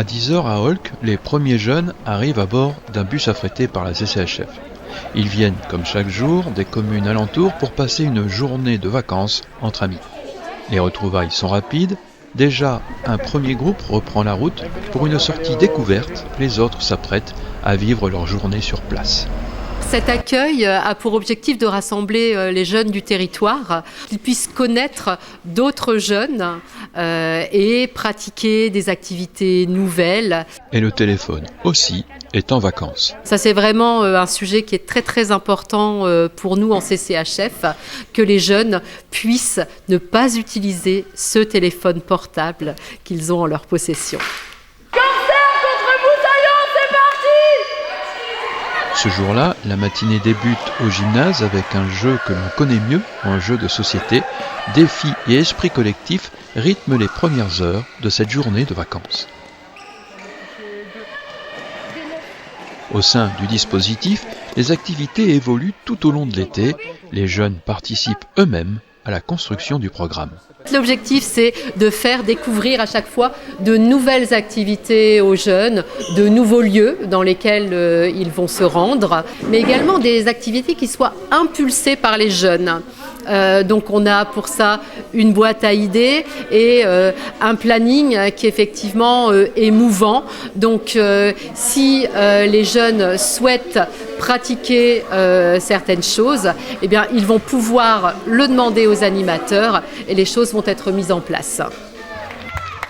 À 10h à Holk, les premiers jeunes arrivent à bord d'un bus affrété par la CCHF. Ils viennent, comme chaque jour, des communes alentours pour passer une journée de vacances entre amis. Les retrouvailles sont rapides. Déjà, un premier groupe reprend la route pour une sortie découverte. Les autres s'apprêtent à vivre leur journée sur place. Cet accueil a pour objectif de rassembler les jeunes du territoire, qu'ils puissent connaître d'autres jeunes et pratiquer des activités nouvelles. Et le téléphone aussi est en vacances. Ça, c'est vraiment un sujet qui est très très important pour nous en CCHF, que les jeunes puissent ne pas utiliser ce téléphone portable qu'ils ont en leur possession. Ce jour-là, la matinée débute au gymnase avec un jeu que l'on connaît mieux, un jeu de société. Défis et esprit collectif rythment les premières heures de cette journée de vacances. Au sein du dispositif, les activités évoluent tout au long de l'été. Les jeunes participent eux-mêmes à la construction du programme. L'objectif, c'est de faire découvrir à chaque fois de nouvelles activités aux jeunes, de nouveaux lieux dans lesquels ils vont se rendre, mais également des activités qui soient impulsées par les jeunes. Donc on a pour ça une boîte à idées et un planning qui effectivement est mouvant. Donc si les jeunes souhaitent pratiquer certaines choses, eh bien, ils vont pouvoir le demander aux animateurs et les choses vont être mises en place.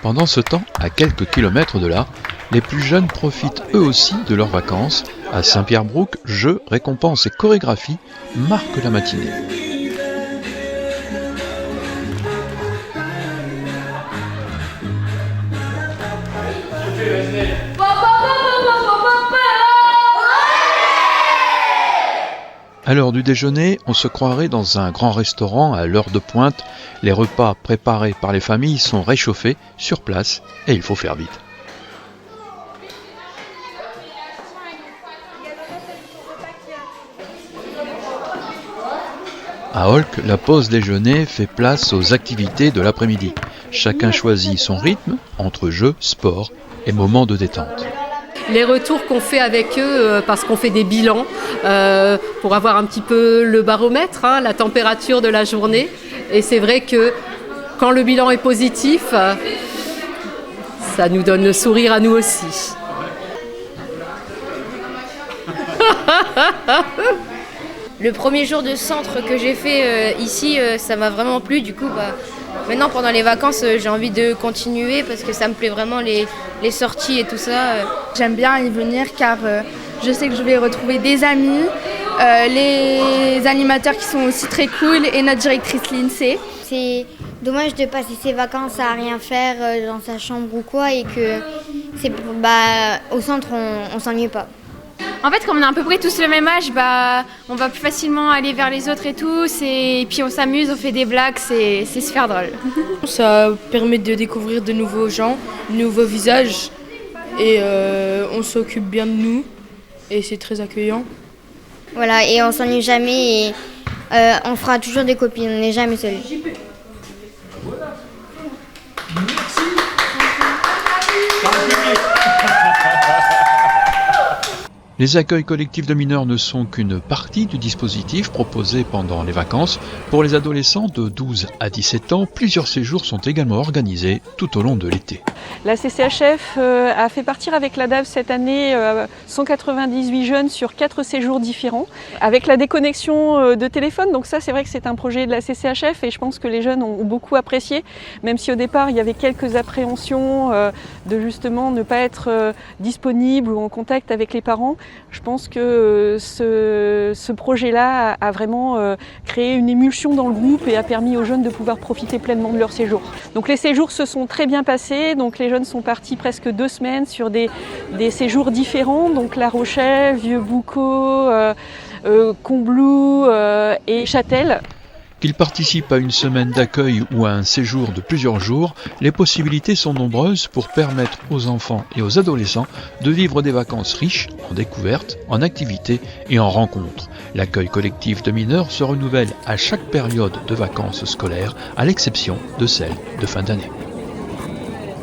Pendant ce temps, à quelques kilomètres de là, les plus jeunes profitent eux aussi de leurs vacances. À Saint-Pierre-Brouck, jeux, récompenses et chorégraphies marquent la matinée. À l'heure du déjeuner, on se croirait dans un grand restaurant à l'heure de pointe. Les repas préparés par les familles sont réchauffés sur place et il faut faire vite. À Holk, la pause déjeuner fait place aux activités de l'après-midi. Chacun choisit son rythme entre jeux, sport et moments de détente. Les retours qu'on fait avec eux, parce qu'on fait des bilans pour avoir un petit peu le baromètre, la température de la journée. Et c'est vrai que quand le bilan est positif, ça nous donne le sourire à nous aussi. Le premier jour de centre que j'ai fait ici, ça m'a vraiment plu. Du coup, maintenant, pendant les vacances, j'ai envie de continuer parce que ça me plaît vraiment les sorties et tout ça. J'aime bien y venir car je sais que je vais retrouver des amis, les animateurs qui sont aussi très cool et notre directrice Lindsay. C'est dommage de passer ses vacances à rien faire dans sa chambre ou quoi et que au centre on s'ennuie pas. En fait, comme on a à peu près tous le même âge, on va plus facilement aller vers les autres et tout. Et puis on s'amuse, on fait des blagues, c'est super drôle. Ça permet de découvrir de nouveaux gens, de nouveaux visages. Et on s'occupe bien de nous. Et c'est très accueillant. Voilà, et on s'ennuie jamais. Et on fera toujours des copines, on n'est jamais seul. Les accueils collectifs de mineurs ne sont qu'une partie du dispositif proposé pendant les vacances. Pour les adolescents de 12 à 17 ans, plusieurs séjours sont également organisés tout au long de l'été. La CCHF a fait partir avec la DAV cette année 198 jeunes sur 4 séjours différents, avec la déconnexion de téléphone. Donc ça, c'est vrai que c'est un projet de la CCHF et je pense que les jeunes ont beaucoup apprécié, même si au départ, il y avait quelques appréhensions de justement ne pas être disponible ou en contact avec les parents. Je pense que ce projet-là a vraiment créé une émulsion dans le groupe et a permis aux jeunes de pouvoir profiter pleinement de leur séjour. Donc les séjours se sont très bien passés, donc les jeunes sont partis presque 2 semaines sur des séjours différents, donc La Rochelle, Vieux-Boucau, Combloux et Châtel. Qu'ils participent à une semaine d'accueil ou à un séjour de plusieurs jours, les possibilités sont nombreuses pour permettre aux enfants et aux adolescents de vivre des vacances riches en découvertes, en activités et en rencontres. L'accueil collectif de mineurs se renouvelle à chaque période de vacances scolaires, à l'exception de celle de fin d'année.